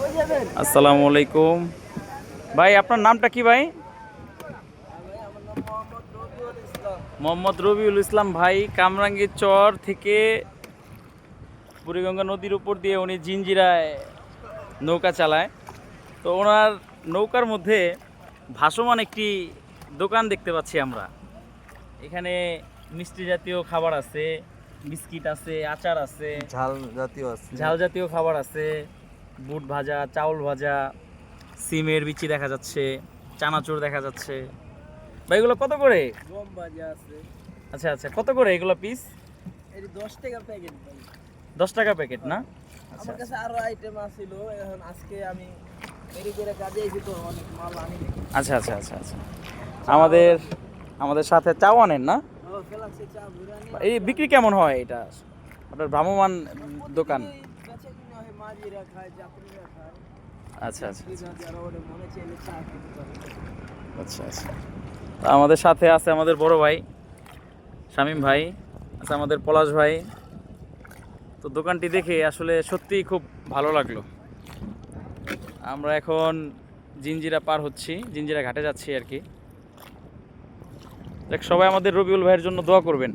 আসসালামু আলাইকুম ভাই, আপনার নামটা কি ভাই? মোহাম্মদ রবিউল ইসলাম ভাই কামরাঙ্গীর চর থেকে বুড়িগঙ্গা নদীর উপর দিয়ে উনি জিঞ্জিরায় নৌকা চালায়। তো ওনার নৌকার মধ্যে ভাসমান একটি দোকান দেখতে পাচ্ছি আমরা। এখানে মিষ্টি জাতীয় খাবার আছে, বিস্কিট আছে, আচার আছে, ঝাল জাতীয় খাবার আছে, বুট ভাজা, চাউল ভাজা, সিমের বিচি দেখা যাচ্ছে, চানাচুর দেখা যাচ্ছে। ভাই এগুলো কত করে? গম ভাজা আছে। আচ্ছা আচ্ছা, কত করে এগুলো পিস? এই 10 টাকা প্যাকেট ভাই। 10 টাকা প্যাকেট না? আচ্ছা আমার কাছে আরো আইটেম আছিল, এখন আজকে আমি দেরি করে কাজে আইছি তো অনেক মাল আনি নাই। আচ্ছা আচ্ছা আচ্ছা আচ্ছা। আমাদের আমাদের সাথে চাও আনেন না? ও ফেলাছে চা বুরানি। এই বিক্রি কেমন হয় এটা? আপনার ভ্রাম্যমান দোকান। কাছে কিনা হয় মাঝিরা খায়, যাত্রীরা খায়। আচ্ছা আচ্ছা যারা ওরে মনে চাইলে চা খেতে পারে। আচ্ছা আচ্ছা। তো আমাদের সাথে আছে আমাদের বড় ভাই শামীম ভাই, আছে আমাদের পলাশ ভাই। তো দোকানটি দেখে আসলে সত্যিই খুব ভালো লাগলো। আমরা এখন জিঞ্জিরা পার হচ্ছি, জিঞ্জিরা ঘাটে যাচ্ছি আর কি। দেখ, সবাই আমাদের রবিউল ভাইয়ের জন্য দোয়া করবেন।